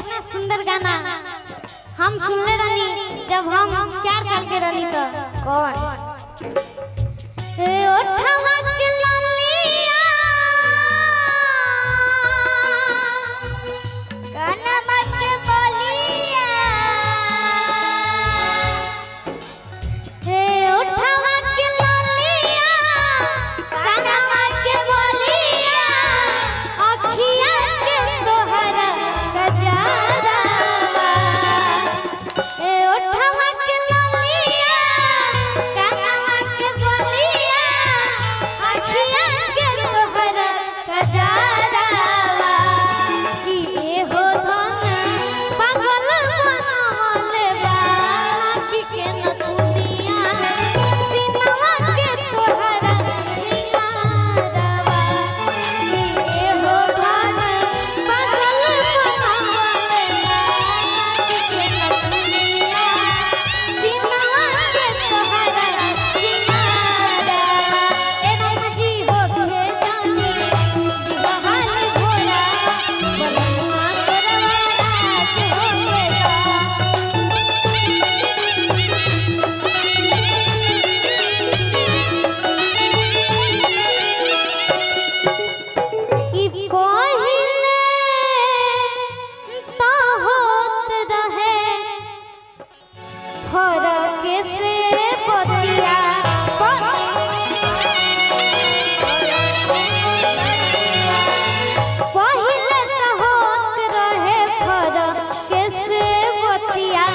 सुंदर गाना हम सुनले रहनी जब हम 4 साल के रहनी तो कौन ए ओठवा के ललिया कानमा के बलिया ए ओठवा के ललिया कानमा के बलिया अखिया के तोहरा गजरा ए ओठवा के ललिया कानमा के बलिया अखिया के तोहरा गजरा कि ए हो धन पागल बनवले बा कि के न दुनिया सिनवा के तोहरा सिंगारवा कि ए हो धन पागल बनवले बा कि के न दुनिया सिनवा के तोहरा सिंगारवा ए राम जी हो तुहे जानी दिवाल भोला बलनुआ करवा राज होएगा कि पहिले ता होत रहे फरक से बतिया पहिले ता होत रहे फरक से बतिया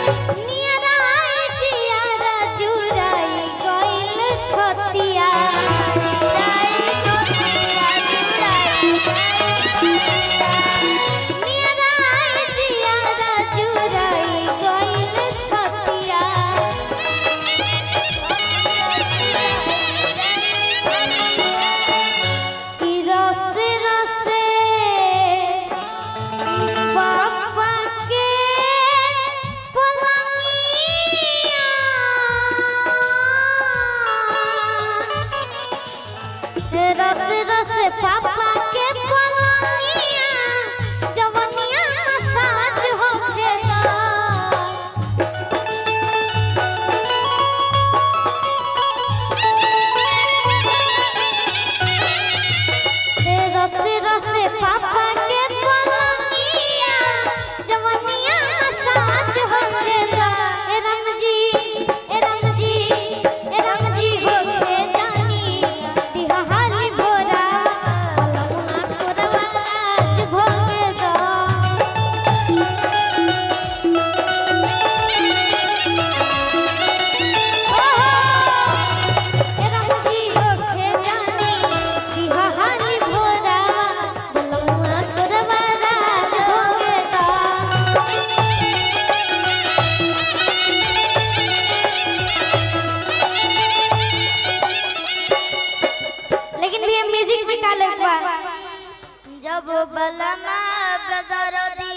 नियराई जियारा जुराई गइल छतिया नियराई जियारा जुराई गइल छतिया कि रसे रसे बाबा के पलंगिया रसे रसे पापा के पलंगिया जवनिया साज होखेला रसे रसे पापा के पलंगिया जवनिया साज होखेला ए राम जी ए राम जी ए राम जी होके जानी दिहाली भोरा बलनुआ करवा राज भोगेगा ए राम जी होके जानी दिहाली भोरा बलनुआ करवा राज भोगेगा लेकिन भी म्यूजिक में का लगवा जब बलमा बेदरदी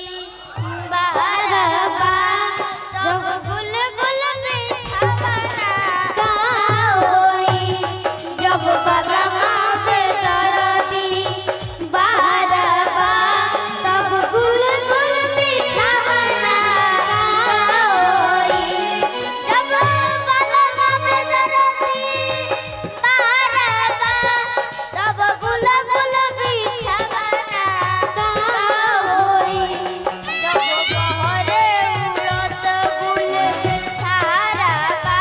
बाहर बा जब गुल गुल बिछावना का होई जब बलमा बेदरदी बाहर बा तब गुल गुल बिछावना का होई जब बलमा बेदरदी बाहर बा तब गुल गुल बिछावना का होई जब बहरे उड़त गुल छारा बा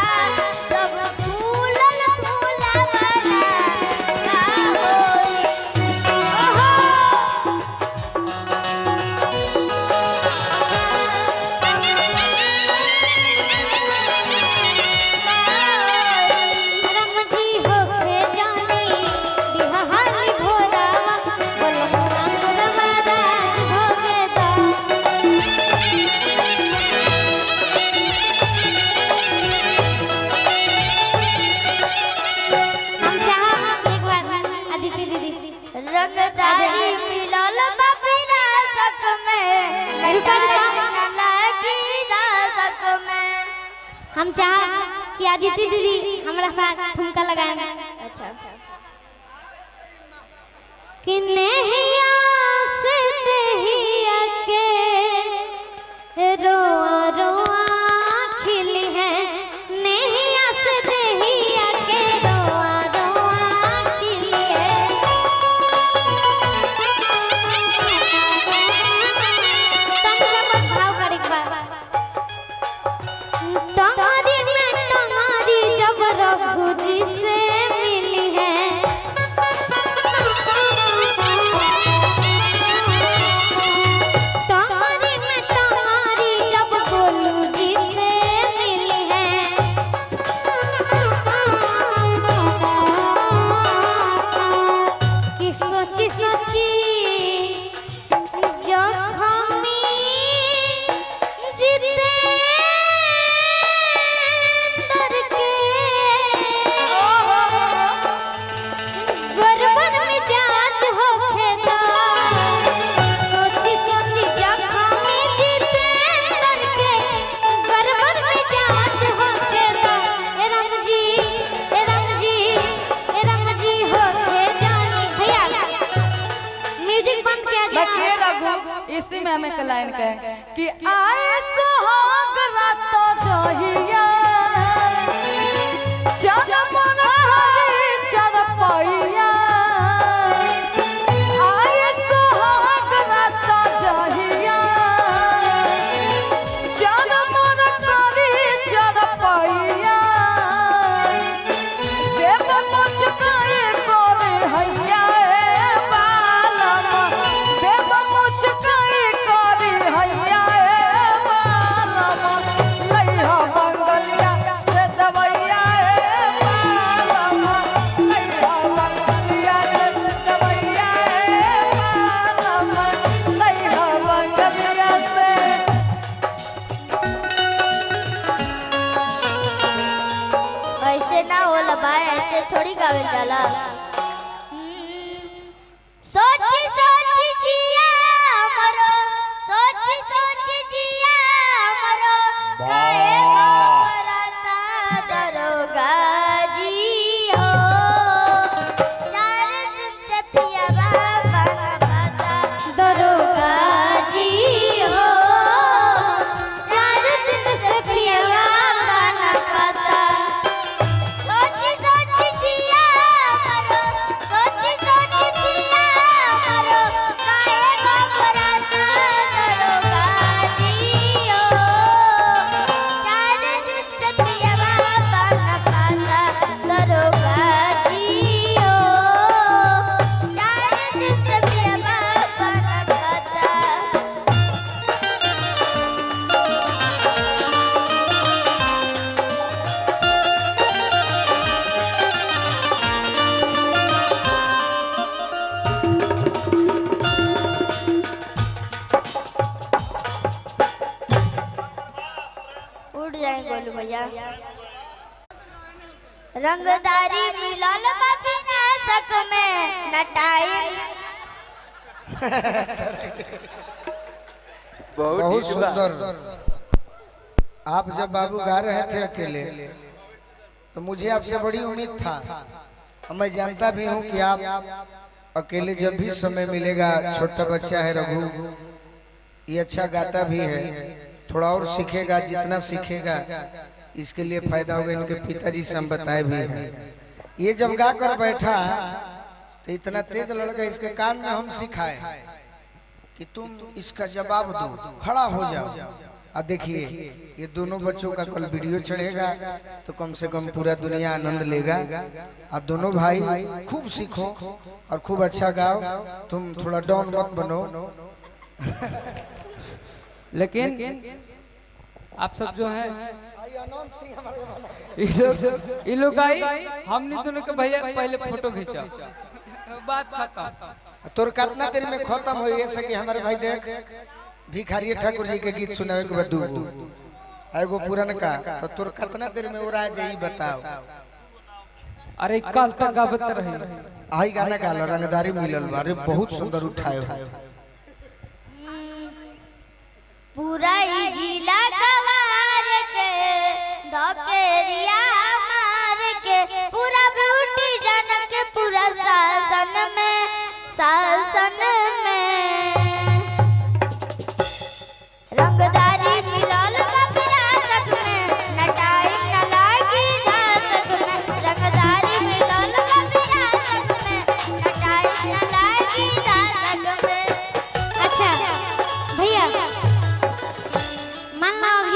तब फूलल फूलावना का होई राम जी होके जानी दिहाली भोरा बलनुआ करवा राज भोगेगा हम चाहा एक बार अदिति दीदी रंगदारी मिलल बबिरा सक में हम चाहा कि अदिति दीदी हमारा साथ ठुमका लगाएं। अच्छा कि नैया से दहिया के रोआ रोआ खिली है, नैया से दहिया के रोआ रोआ खिली है। तनिका बस भाव करी बा टंगारी में टंगारी जब रघु जी से मिली है, टंगारी में टंगारी जब गोलू जी से मिली है। कि सोची सोची जो हमी जीते डर के गरबन मिजाज हो खेदा, सोची सोची जब हमी जीते डर के गरबन मिजाज हो खेदा। ए राम जी ए राम जी ए राम जी हो खेदा। भैया म्यूजिक बंद किया मैं जाए। के रघु इसी में हमें एक लाइन कहे कि आए सुहाग रात जहिया चमन करे चरपैया, आए सुहाग रात जहिया चमन करे चरपैया, देव मुचकाए करे हैया ए बालमा, देव मुचकाए करे हैया ए बालमा, लइहा बंगलिया से दवैया ए बालमा, लइहा बंगलिया से दवैया ए बालमा, लइहा बंगलिया से। ऐसे ना होला भाई, ऐसे थोड़ी गावे जाला। सोची सोची जिया मरो, सोची सोची जिया मरो, काहे घबराता दरोगा जी हो। चार दिन से पिया बाबा न पाता दरोगा जी हो, चार दिन से पिया बाबा न पाता। सोची सोची जिया मरो, सोची सोची जिया मरो, काहे घबराता दरोगा जी हो। चार दिन से पिया बाबा न पाता दरोगा जी हो, चार दिन से पिया बाबा न पाता। उड़ जाए गोलू भैया। रंगदारी मिलल बाकी ना सक में न टाइम। बहुत सुंदर। आप जब बाबू गा रहे थे अकेले तो मुझे आपसे बड़ी उम्मीद था, और मैं जानता भी हूँ कि आप अकेले जब भी समय मिलेगा, छोटा बच्चा है रघु, ये अच्छा गाता भी है, थोड़ा और सीखेगा, जितना सीखेगा इसके लिए फायदा होगा। इनके पिताजी से हम बताए भी हैं। ये जब गा कर बैठा तो इतना तेज लड़का, इसके कान में हम सिखाए कि तुम इसका जवाब दो, खड़ा हो जाओ। अब देखिए ये दोनों बच्चों का कल वीडियो चढ़ेगा तो कम से कम पूरा दुनिया आनंद लेगा। अब दोनों भाई खूब सीखो और खूब अच्छा गाओ, तुम थोड़ा डाउन मत बनो। लेकिन आप सब जो है ये लोग आई, हमने दोनों के भैया पहले फोटो खींचा, बात खत्म। तोर कितना देर में खत्म हो ये सके हमारे भाई देख, भिखारी ठाकुर जी के गीत सुनावे के बाद दूगो एगो पुरान का, तो तोर कितना देर में उड़ा जाई बताओ। अरे कल तक गावत रही, आई गाना का रंगदारी मिलल बा, अरे बहुत सुंदर उठाए हो। पूरा ही जिला गवार के धकेरिया मार के, पूरा ब्यूटी जन के पूरा शासन में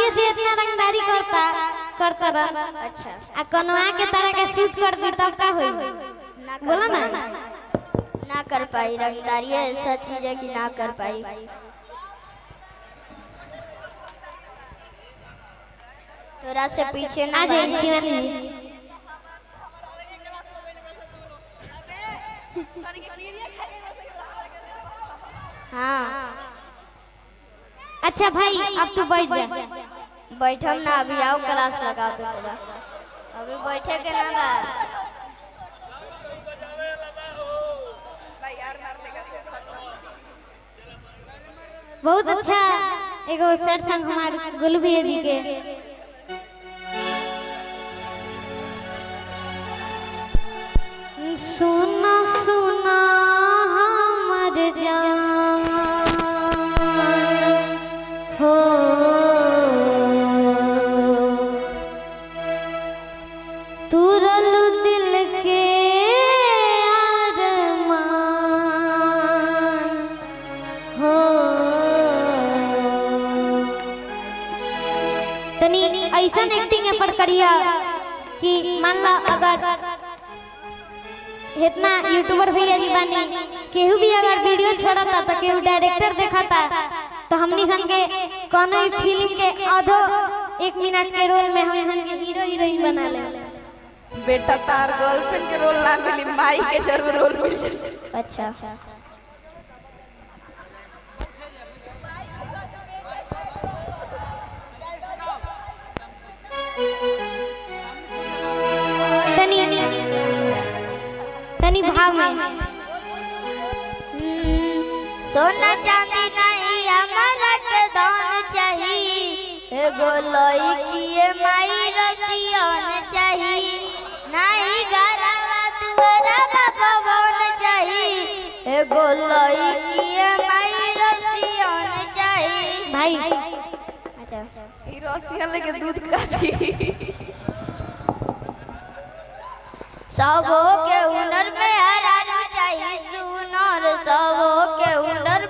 हंसी से इतना रंगदारी करता रहा। अच्छा आ कनवा के तरह के शूट कर दी तब का होई? ना कर बोला ना। पाई। ना कर पाई रंगदारी ऐसा चीज है कि ना कर पाई। तोरा से पीछे ना आ जाए भागी। शिवानी जी। हाँ अच्छा भाई अब तू बैठ जा। बैठम ना अभी आओ क्लास लगा दो तोरा। अभी बैठे के ना बा। बहुत अच्छा एगो सर संग हमारे गुल भैया जी के सुना सुना हमर जान हो तुरल दिल के अरमान हो। तनी ऐसा एक्टिंग पर करिया कि मान ला अगर इतना यूट्यूबर भैया जी बानी केहू भी अगर वीडियो छोड़ता तो केहू डायरेक्टर देखता तो हमनी सन के कोनो भी फिल्म के आधो 1 मिनट के रोल में हम के हीरो हीरोइन बना ले। बेटा तार गर्लफ्रेंड के रोल ना मिली, माई के जरूर रोल मिल जाए। अच्छा तनी भाव में सोना चांदी नहीं हमारा के दान चाहिए। एगो लइकी माई रसियन चाहिए। नहीं घरवा दुआरा भवन चाहिए। एगो लइकी माई रसियन चाहिए। भाई अच्छा ई रसिया लेके दूध काफी सबो के हुनर में हरारू चाहिए सुनर। सबो के हुनर